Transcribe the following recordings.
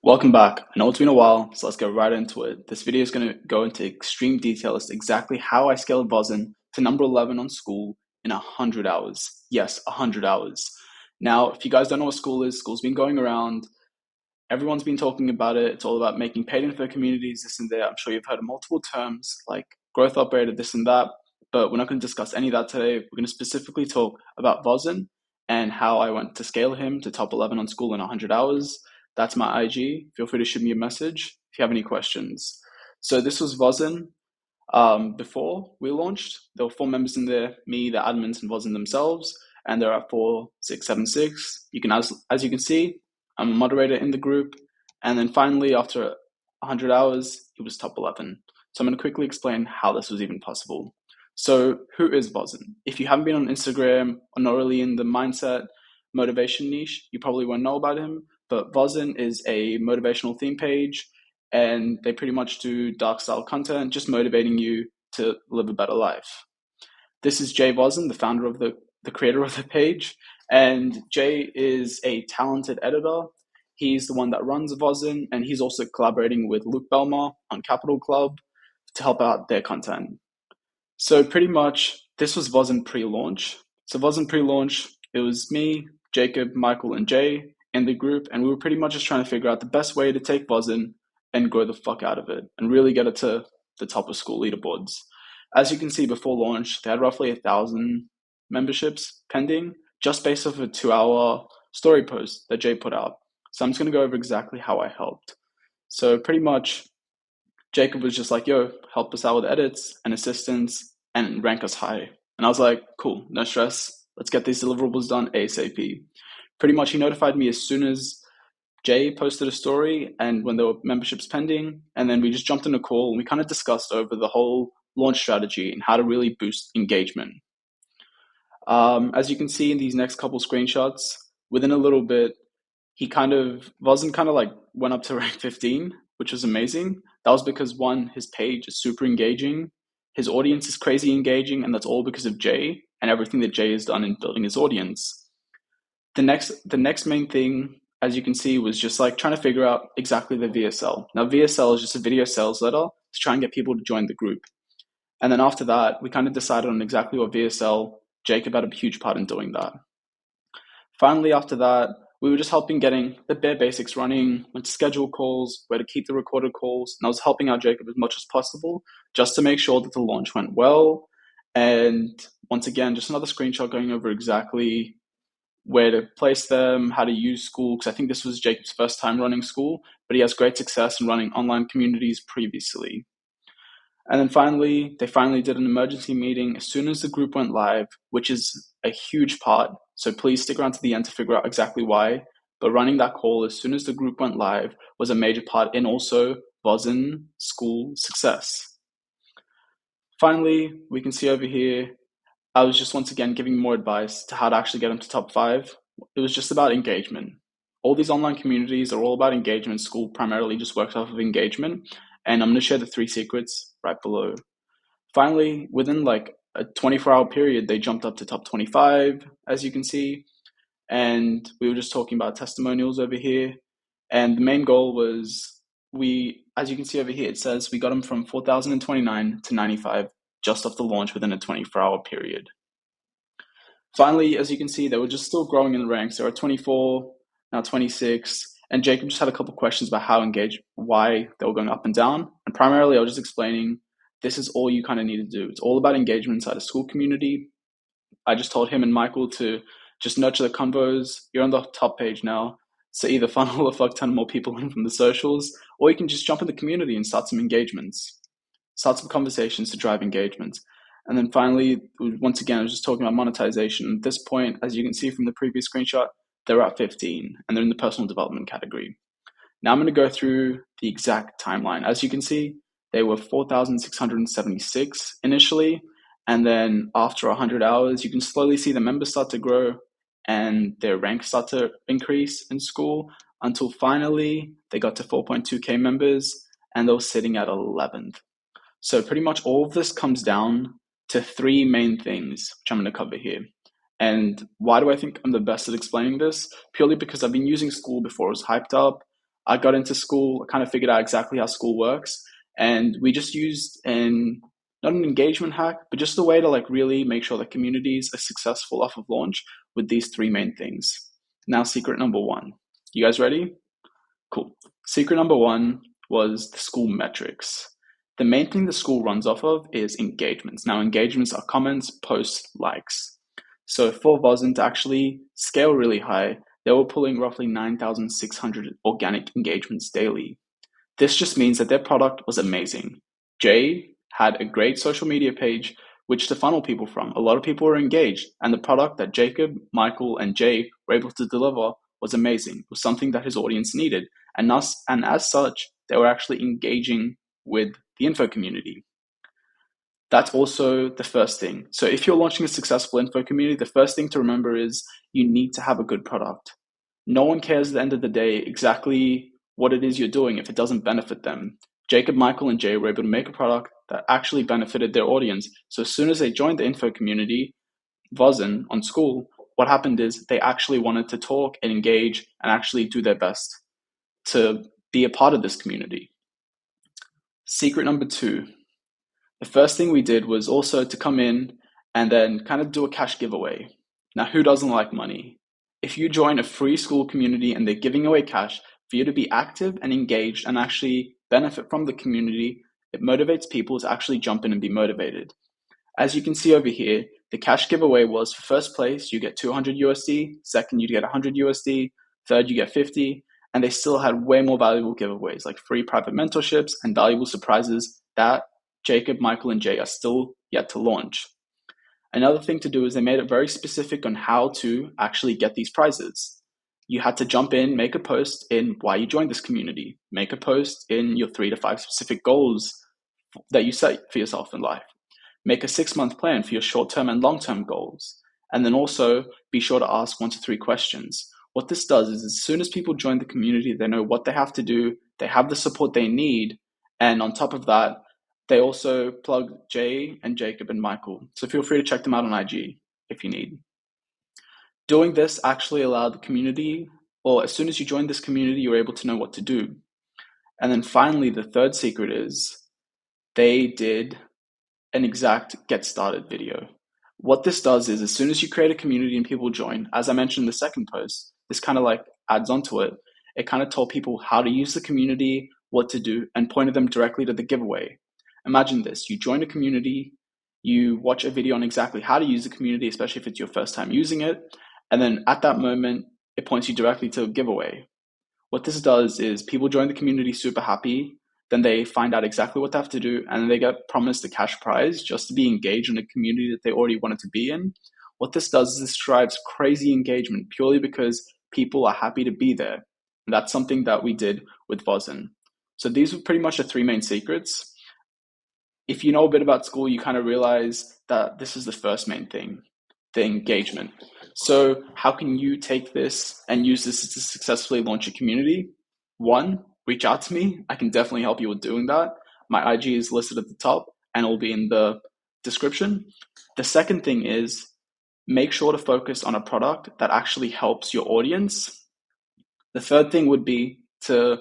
Welcome back. I know it's been a while, so let's get right into it. This video is going to go into extreme detail as to exactly how I scaled Vawzen to number 11 on Skool in 100 hours. Yes, 100 hours. Now, if you guys don't know what Skool is, Skool's been going around. Everyone's been talking about it. It's all about making paid info communities, this and that. I'm sure you've heard of multiple terms like growth operator, this and that, but we're not going to discuss any of that today. We're going to specifically talk about Vawzen and how I went to scale him to top 11 on Skool in 100 hours. That's my IG. Feel free to shoot me a message if you have any questions. So this was Vawzen. Before we launched, there were 4 members in there, me, the admins, and Vawzen themselves, and they're at 4676. You can, as you can see, I'm a moderator in the group, and then finally, after 100 hours, it was top 11. So I'm going to quickly explain how this was even possible. So who is Vawzen? If you haven't been on Instagram or not really in the mindset motivation niche, you probably won't know about him. But Vawzen is a motivational theme page, and they pretty much do dark style content, just motivating you to live a better life. This is Jay Vawzen, the founder of the creator of the page, and Jay is a talented editor. He's the one that runs Vawzen, and he's also collaborating with Luke Belmar on Capital Club to help out their content. So pretty much, this was Vawzen pre-launch. So Vawzen pre-launch, it was me, Jacob, Michael, and Jay in the group, and we were pretty much just trying to figure out the best way to take Vawzen and grow the fuck out of it and really get it to the top of Skool leaderboards. As you can see, before launch, they had roughly 1,000 memberships pending just based off a 2-hour story post that Jay put out. So I'm just going to go over exactly how I helped. So pretty much, Jacob was just like, yo, help us out with edits and assistance and rank us high. And I was like, cool, no stress. Let's get these deliverables done ASAP. Pretty much he notified me as soon as Jay posted a story and when there were memberships pending, and then we just jumped in a call and we kind of discussed over the whole launch strategy and how to really boost engagement. As you can see in these next couple screenshots, within a little bit, Vawzen kind of like went up to rank 15, which was amazing. That was because one, his page is super engaging, his audience is crazy engaging, and that's all because of Jay and everything that Jay has done in building his audience. The next main thing, as you can see, was just like trying to figure out exactly the VSL. Now, VSL is just a video sales letter to try and get people to join the group. And then after that, we kind of decided on exactly what VSL. Jacob had a huge part in doing that. Finally, after that, we were just helping getting the bare basics running, when to schedule calls, where to keep the recorded calls. And I was helping out Jacob as much as possible just to make sure that the launch went well. And once again, just another screenshot going over exactly where to place them, how to use Skool, because I think this was Jacob's first time running Skool, but he has great success in running online communities previously. And then finally, they finally did an emergency meeting as soon as the group went live, which is a huge part. So please stick around to the end to figure out exactly why. But running that call as soon as the group went live was a major part in also Vawzens Skool success. Finally, we can see over here, I was just once again giving more advice to how to actually get them to top 5. It was just about engagement. All these online communities are all about engagement. Skool primarily just works off of engagement. And I'm going to share the 3 secrets right below. Finally, within like a 24-hour period, they jumped up to top 25, as you can see. And we were just talking about testimonials over here. And the main goal was as you can see over here, it says we got them from 4,029 to 95 just off the launch within a 24-hour period. Finally, as you can see, they were just still growing in the ranks. They were at 24, now 26. And Jacob just had a couple of questions about why they were going up and down. And primarily, I was just explaining this is all you kind of need to do. It's all about engagement inside a Skool community. I just told him and Michael to just nurture the convos. You're on the top page now. So either funnel a fuck ton more people in from the socials, or you can just jump in the community and start some engagements. Start some conversations to drive engagement. And then finally, once again, I was just talking about monetization. At this point, as you can see from the previous screenshot, they're at 15 and they're in the personal development category. Now I'm going to go through the exact timeline. As you can see, they were 4,676 initially. And then after 100 hours, you can slowly see the members start to grow and their rank start to increase in Skool until finally they got to 4.2K members and they were sitting at 11th. So pretty much all of this comes down to 3 main things, which I'm going to cover here. And why do I think I'm the best at explaining this? Purely because I've been using Skool before it was hyped up. I got into Skool, I kind of figured out exactly how Skool works, and we just used not an engagement hack, but just a way to like really make sure that communities are successful off of launch with these three main things. Now, secret number one. You guys ready? Cool. Secret number one was the Skool metrics. The main thing the Skool runs off of is engagements. Now, engagements are comments, posts, likes. So for Vawzen to actually scale really high, they were pulling roughly 9,600 organic engagements daily. This just means that their product was amazing. Jay had a great social media page which to funnel people from. A lot of people were engaged, and the product that Jacob, Michael, and Jay were able to deliver was amazing. It was something that his audience needed. And as such, they were actually engaging with the info community. That's also the first thing. So if you're launching a successful info community, the first thing to remember is you need to have a good product. No one cares at the end of the day exactly what it is you're doing if it doesn't benefit them. Jacob, Michael, and Jay were able to make a product that actually benefited their audience. So as soon as they joined the info community, Vawzen on Skool, what happened is they actually wanted to talk and engage and actually do their best to be a part of this community. Secret number two. The first thing we did was also to come in and then kind of do a cash giveaway. Now, who doesn't like money? If you join a free Skool community and they're giving away cash, for you to be active and engaged and actually benefit from the community, it motivates people to actually jump in and be motivated. As you can see over here, the cash giveaway was for first place, you get 200 USD, second, you get 100 USD, third, you get 50, and they still had way more valuable giveaways like free private mentorships and valuable surprises that Jacob, Michael, and Jay are still yet to launch. Another thing to do is they made it very specific on how to actually get these prizes. You had to jump in, make a post in why you joined this community, make a post in your 3 to 5 specific goals that you set for yourself in life, make a 6-month plan for your short-term and long-term goals, and then also be sure to ask 1 to 3 questions. What this does is as soon as people join the community, they know what they have to do, they have the support they need, and on top of that, they also plug Jay and Jacob and Michael. So feel free to check them out on IG if you need. Doing this actually allowed the community, or as soon as you join this community, you're able to know what to do. And then finally, the third secret is they did an exact get started video. What this does is as soon as you create a community and people join, as I mentioned in the second post, this kind of like adds onto it. It kind of told people how to use the community, what to do, and pointed them directly to the giveaway. Imagine this, you join a community, you watch a video on exactly how to use the community, especially if it's your first time using it, and then at that moment, it points you directly to a giveaway. What this does is people join the community super happy, then they find out exactly what they have to do, and then they get promised a cash prize just to be engaged in a community that they already wanted to be in. What this does is this drives crazy engagement purely because people are happy to be there. And that's something that we did with Vawzen. So these were pretty much the 3 main secrets. If you know a bit about Skool, you kind of realize that this is the first main thing, the engagement. So how can you take this and use this to successfully launch a community? 1, reach out to me. I can definitely help you with doing that. My IG is listed at the top and it will be in the description. The second thing is make sure to focus on a product that actually helps your audience. The third thing would be to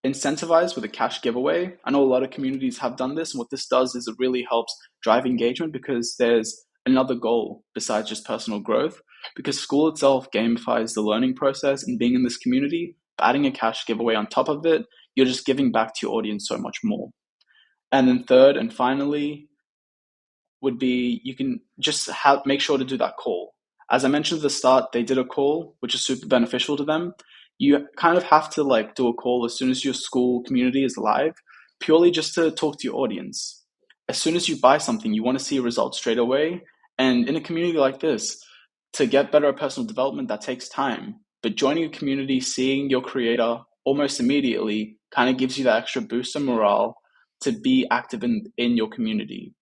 incentivize with a cash giveaway. I know a lot of communities have done this, and what this does is it really helps drive engagement because there's another goal besides just personal growth. Because Skool itself gamifies the learning process and being in this community, adding a cash giveaway on top of it, you're just giving back to your audience so much more. And then third and finally would be you can just make sure to do that call. As I mentioned at the start, they did a call, which is super beneficial to them. You kind of have to like do a call as soon as your Skool community is live, purely just to talk to your audience. As soon as you buy something, you want to see a result straight away. And in a community like this, to get better at personal development, that takes time. But joining a community, seeing your creator almost immediately kind of gives you that extra boost of morale to be active in your community.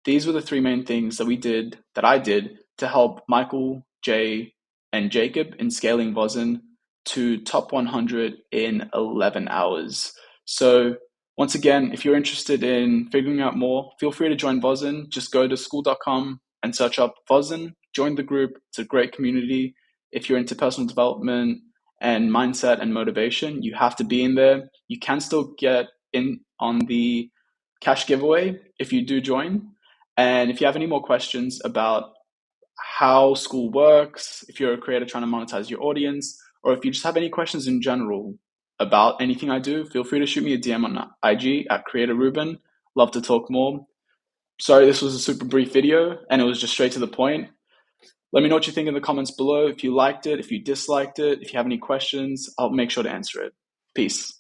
These were the 3 main things that I did to help Michael, Jay, and Jacob in scaling Vawzen to top 100 in 11 hours. So once again, if you're interested in figuring out more, feel free to join Vawzen. Just go to skool.com and search up Vawzen, join the group. It's a great community. If you're into personal development and mindset and motivation. You have to be in there. You can still get in on the cash giveaway if you do join. And if you have any more questions about how school works, if you're a creator trying to monetize your audience, or if you just have any questions in general about anything I do, feel free to shoot me a DM on IG at Creator Ruben. Love to talk more. Sorry, this was a super brief video and it was just straight to the point. Let me know what you think in the comments below. If you liked it, if you disliked it, if you have any questions, I'll make sure to answer it. Peace.